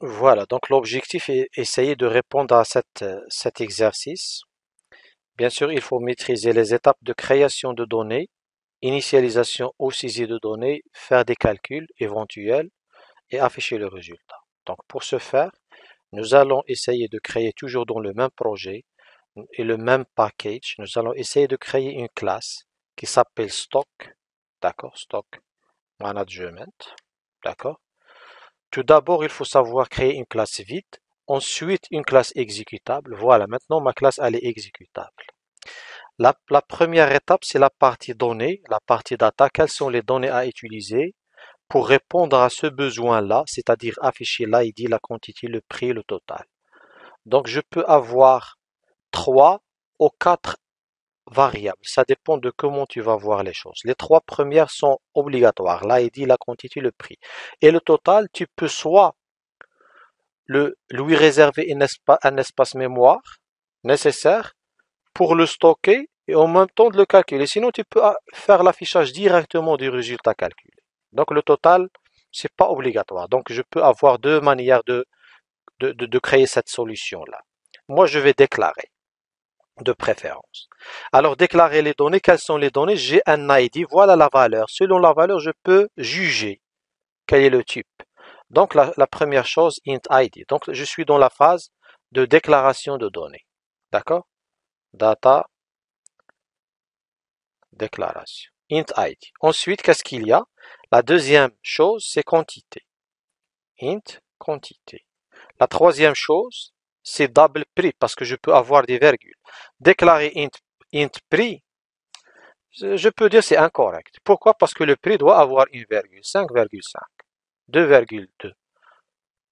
Voilà, donc l'objectif est essayer de répondre à cet exercice. Bien sûr, il faut maîtriser les étapes de création de données, initialisation ou saisie de données, faire des calculs éventuels et afficher le résultat. Donc pour ce faire, nous allons essayer de créer toujours dans le même projet et le même package. Nous allons essayer de créer une classe qui s'appelle stock, d'accord, stock management, d'accord. Tout d'abord, il faut savoir créer une classe vide, ensuite une classe exécutable. Voilà, maintenant ma classe elle est exécutable. La première étape, c'est la partie données, la partie data. Quelles sont les données à utiliser pour répondre à ce besoin-là, c'est-à-dire afficher l'ID, la quantité, le prix, le total. Donc, je peux avoir 3 ou 4 variables. Ça dépend de comment tu vas voir les choses. Les 3 premières sont obligatoires, l'ID, la quantité, le prix. Et le total, tu peux soit lui réserver un espace mémoire nécessaire pour le stocker et en même temps de le calculer. Sinon, tu peux faire l'affichage directement du résultat calculé. Donc, le total, c'est pas obligatoire. Donc, je peux avoir deux manières de créer cette solution-là. Moi, je vais déclarer de préférence. Alors, déclarer les données. Quelles sont les données? J'ai un ID. Voilà la valeur. Selon la valeur, je peux juger quel est le type. Donc, la première chose, int ID. Donc, je suis dans la phase de déclaration de données. D'accord? Data déclaration. Int ID. Ensuite, qu'est-ce qu'il y a? La deuxième chose, c'est quantité. Int quantité. La troisième chose, c'est double prix parce que je peux avoir des virgules. Déclarer int prix, je peux dire c'est incorrect. Pourquoi? Parce que le prix doit avoir une virgule, 5,5, 2,2.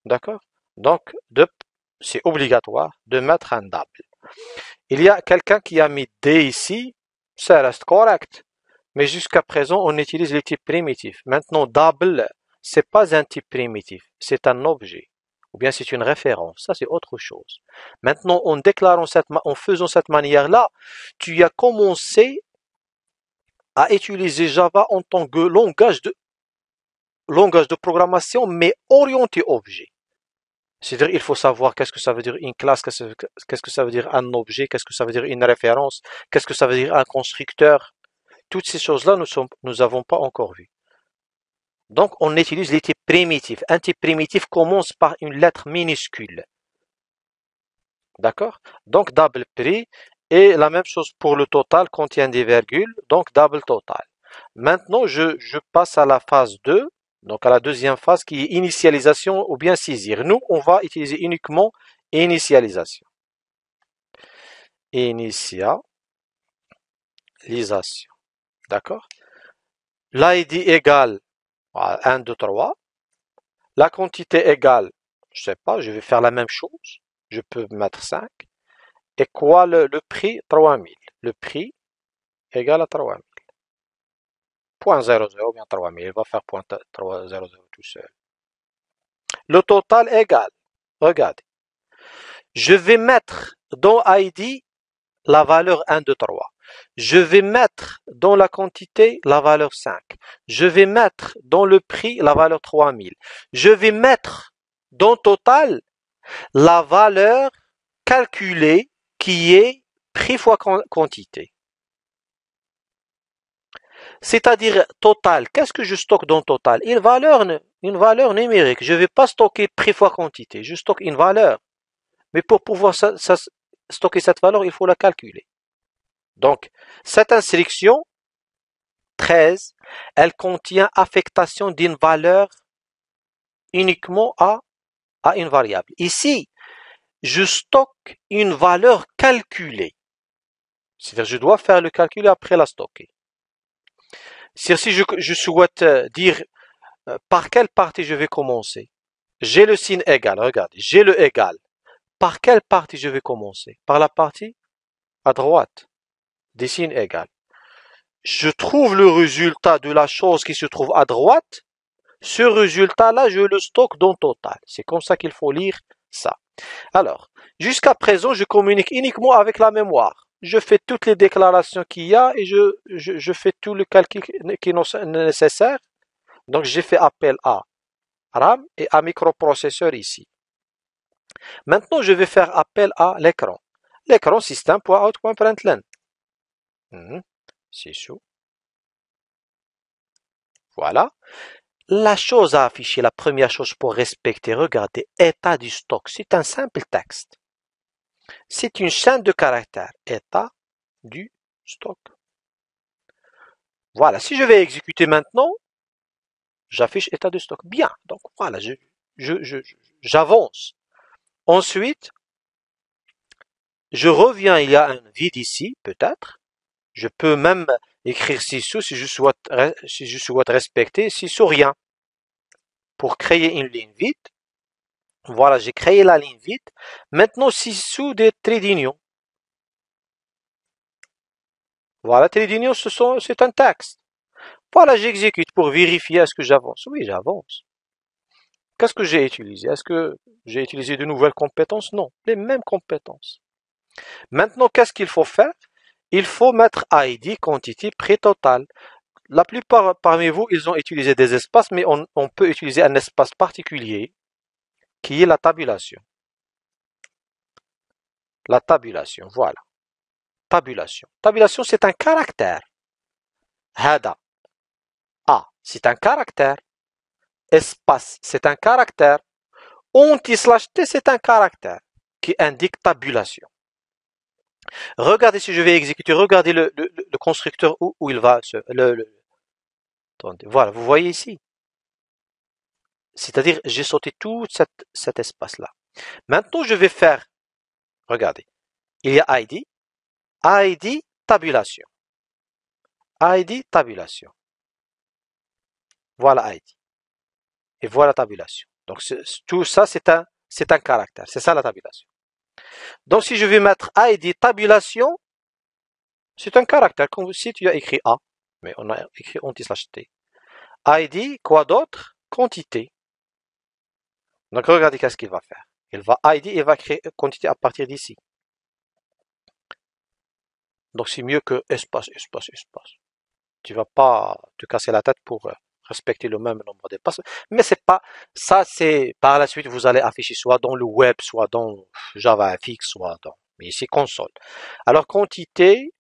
D'accord? Donc, c'est obligatoire de mettre un double. Il y a quelqu'un qui a mis D ici, ça reste correct. Mais jusqu'à présent, on utilise les types primitifs. Maintenant, double, c'est pas un type primitif, c'est un objet. Ou bien c'est une référence. Ça, c'est autre chose. Maintenant, en faisant cette manière-là, tu as commencé à utiliser Java en tant que langage de programmation, mais orienté objet. C'est-à-dire, il faut savoir qu'est-ce que ça veut dire une classe, qu'est-ce que ça veut dire un objet, qu'est-ce que ça veut dire une référence, qu'est-ce que ça veut dire un constructeur. Toutes ces choses-là, nous n'avons pas encore vu. Donc, on utilise les types primitifs. Un type primitif commence par une lettre minuscule. D'accord? Donc, double prix. Et la même chose pour le total contient des virgules. Donc, double total. Maintenant, je passe à la phase 2. Donc, à la deuxième phase qui est initialisation ou bien saisir. Nous, on va utiliser uniquement initialisation. Initialisation. D'accord? L'ID égale 1, 2, 3. La quantité égale, je sais pas, je vais faire la même chose. Je peux mettre 5. Et quoi le prix? 3000. Le prix égale à 3000. Point 00 ou bien 3000. Il va faire point 300 tout seul. Le total égale, regardez, je vais mettre dans ID la valeur 1, 2, 3. Je vais mettre dans la quantité la valeur 5. Je vais mettre dans le prix la valeur 3000. Je vais mettre dans total la valeur calculée qui est prix fois quantité. C'est-à-dire total. Qu'est-ce que je stocke dans total? Une valeur numérique. Je ne vais pas stocker prix fois quantité. Je stocke une valeur. Mais pour pouvoir stocker cette valeur, il faut la calculer. Donc, cette instruction 13, elle contient affectation d'une valeur uniquement à une variable. Ici, je stocke une valeur calculée. C'est-à-dire je dois faire le calcul et après la stocker. Si je souhaite dire par quelle partie je vais commencer, j'ai le signe égal, regardez, j'ai le égal. Par quelle partie je vais commencer? Par la partie à droite des signes égales. Je trouve le résultat de la chose qui se trouve à droite. Ce résultat-là, je le stocke dans total. C'est comme ça qu'il faut lire ça. Alors, jusqu'à présent, je communique uniquement avec la mémoire. Je fais toutes les déclarations qu'il y a et je fais tout le calcul qui est nécessaire. Donc, j'ai fait appel à RAM et à microprocesseur ici. Maintenant, je vais faire appel à l'écran. L'écran system.out.println. C'est sous. Voilà. La chose à afficher, la première chose pour respecter, regardez, état du stock. C'est un simple texte. C'est une chaîne de caractères. État du stock. Voilà. Si je vais exécuter maintenant, j'affiche état de stock. Bien. Donc voilà, j'avance. Ensuite, je reviens, il y a un vide ici, peut-être. Je peux même écrire sous si je souhaite respecter sous rien. Pour créer une ligne vide. Voilà, j'ai créé la ligne vide. Maintenant, sous des traits d'union. Voilà, traits d'union, c'est un texte. Voilà, j'exécute pour vérifier est-ce que j'avance. Oui, j'avance. Qu'est-ce que j'ai utilisé? Est-ce que j'ai utilisé de nouvelles compétences? Non, les mêmes compétences. Maintenant, qu'est-ce qu'il faut faire? Il faut mettre ID, quantité, prix total. La plupart parmi vous, ils ont utilisé des espaces, mais on peut utiliser un espace particulier qui est la tabulation. La tabulation, voilà. Tabulation. Tabulation, c'est un caractère. Hada. A, c'est un caractère. Espace, c'est un caractère. Anti/T, c'est un caractère qui indique tabulation. Regardez si je vais exécuter, regardez le constructeur où il va. Attendez, voilà, vous voyez ici. C'est-à-dire, j'ai sauté tout cet espace-là. Maintenant, je vais faire, regardez, il y a ID, ID, tabulation. ID, tabulation. Voilà ID. Et voilà tabulation. Donc, tout ça, c'est un caractère. C'est ça la tabulation. Donc, si je vais mettre ID tabulation, c'est un caractère. Comme si tu as écrit A, mais on a écrit anti/T. ID, quoi d'autre? Quantité. Donc, regardez qu'est-ce qu'il va faire. Il va ID et va créer quantité à partir d'ici. Donc, c'est mieux que espace, espace, espace. Tu vas pas te casser la tête pour respecter le même nombre d'espaces. Mais c'est pas, ça c'est, par la suite, vous allez afficher soit dans le web, soit dans JavaFX, soit dans, mais ici console. Alors, quantité,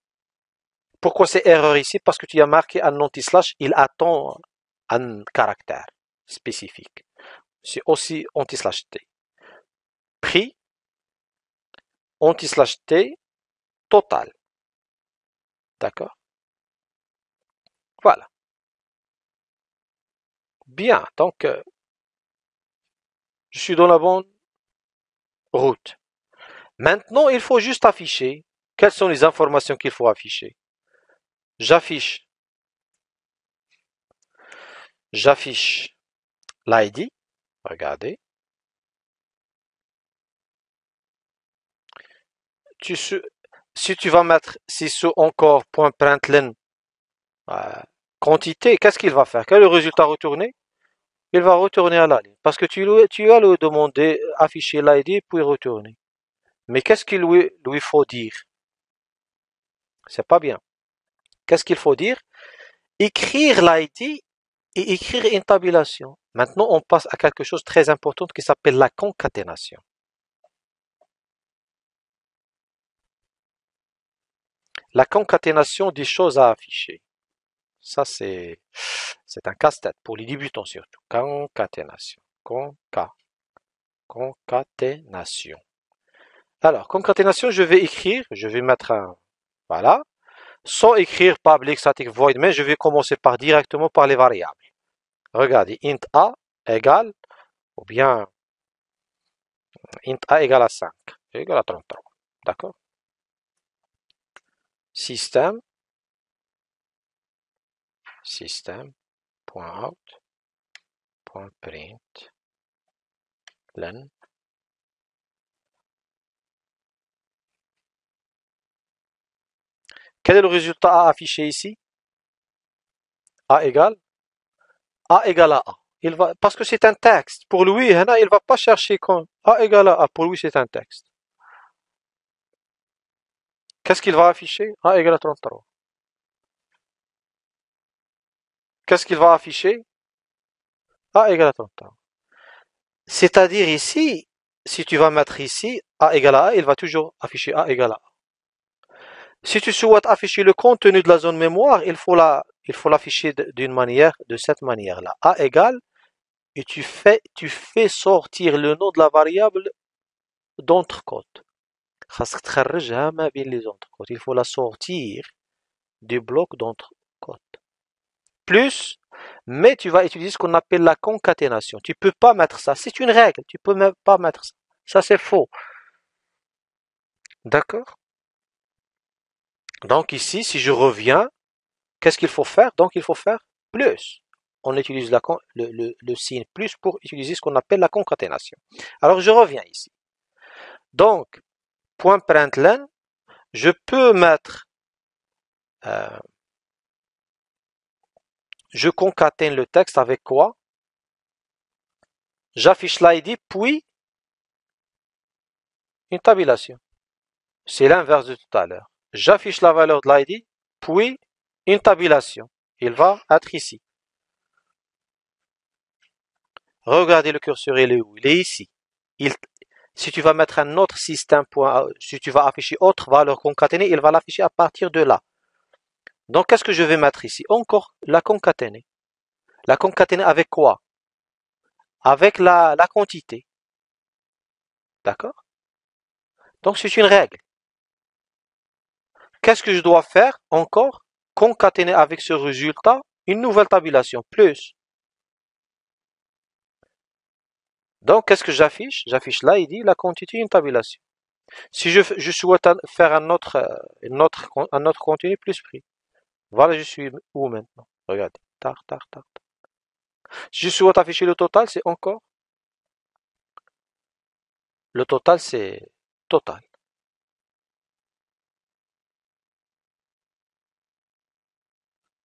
pourquoi c'est erreur ici? Parce que tu as marqué un anti/, il attend un caractère spécifique. C'est aussi anti/T. Prix, anti/T, total. D'accord? Voilà. Bien, donc, je suis dans la bonne route. Maintenant, il faut juste afficher. Quelles sont les informations qu'il faut afficher? J'affiche l'ID. Regardez. Si tu vas mettre sous encore .println quantité, qu'est-ce qu'il va faire? Quel est le résultat retourné? Il va retourner à la ligne. Parce que tu as lui demandé afficher l'ID puis retourner. Mais qu'est-ce qu'il lui faut dire? C'est pas bien. Qu'est-ce qu'il faut dire? Écrire l'ID et écrire une tabulation. Maintenant, on passe à quelque chose de très important qui s'appelle la concaténation. La concaténation des choses à afficher. Ça, c'est un casse-tête pour les débutants surtout. Concaténation. Concaténation. Alors, concaténation, je vais écrire, je vais mettre un, voilà, sans écrire public static void, mais je vais commencer directement par les variables. Regardez, int a égale, ou bien int a égale à 5, égale à 33. D'accord? Système, système.out.println. Quel est le résultat à afficher ici? A égale A à A. Parce que c'est un texte. Pour lui, il ne va pas chercher quand A égale à A. Pour lui, c'est un texte. Qu'est-ce qu'il va afficher? A égale à 33. Qu'est-ce qu'il va afficher? A égale à 33. C'est-à-dire ici, si tu vas mettre ici A égale à A, il va toujours afficher A égale à A. Si tu souhaites afficher le contenu de la zone mémoire, il faut l'afficher d'une manière, de cette manière-là. A égale, et tu fais sortir le nom de la variable d'entrecôte. Il faut la sortir du bloc d'entrecôte. Plus, mais tu vas utiliser ce qu'on appelle la concaténation. Tu peux pas mettre ça. C'est une règle. Tu peux même pas mettre ça. Ça, c'est faux. D'accord? Donc ici, si je reviens, qu'est-ce qu'il faut faire? Donc il faut faire plus. On utilise le signe plus pour utiliser ce qu'on appelle la concaténation. Alors je reviens ici. Donc, point println, je peux mettre, je concatène le texte avec quoi? J'affiche l'ID, puis une tabulation. C'est l'inverse de tout à l'heure. J'affiche la valeur de l'ID, puis une tabulation. Il va être ici. Regardez le curseur, il est où? Il est ici. Si tu vas mettre un autre système, si tu vas afficher autre valeur concaténée, il va l'afficher à partir de là. Donc, qu'est-ce que je vais mettre ici? Encore la concaténée. La concaténée avec quoi? Avec la quantité. D'accord? Donc, c'est une règle. Qu'est-ce que je dois faire encore? Concaténer avec ce résultat une nouvelle tabulation, plus. Donc, qu'est-ce que j'affiche? J'affiche l'ID, la quantité, une tabulation. Si je souhaite faire un autre contenu, plus prix. Voilà, je suis où maintenant? Regardez. Tar, tar, tar. Si je souhaite afficher le total, c'est encore. Le total, c'est total.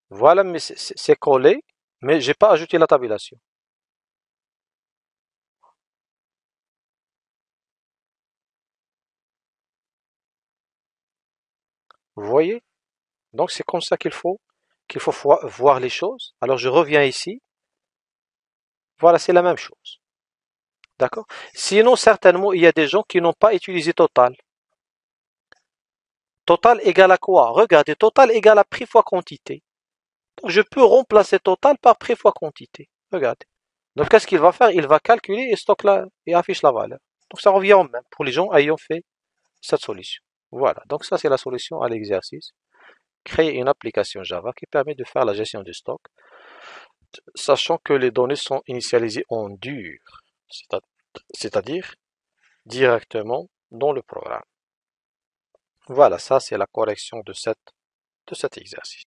Voilà, mais c'est collé, mais j'ai pas ajouté la tabulation. Vous voyez? Donc c'est comme ça qu'il faut voir les choses. Alors je reviens ici. Voilà, c'est la même chose. D'accord? Sinon, certainement, il y a des gens qui n'ont pas utilisé total. Total égale à quoi? Regardez, total égale à prix fois quantité. Donc je peux remplacer total par prix fois quantité. Regardez. Donc qu'est-ce qu'il va faire? Il va calculer et stocke et affiche la valeur. Donc ça revient au même pour les gens ayant fait cette solution. Voilà. Donc ça c'est la solution à l'exercice. Créer une application Java qui permet de faire la gestion du stock, sachant que les données sont initialisées en dur, c'est-à-dire directement dans le programme. Voilà, ça c'est la correction de cet exercice.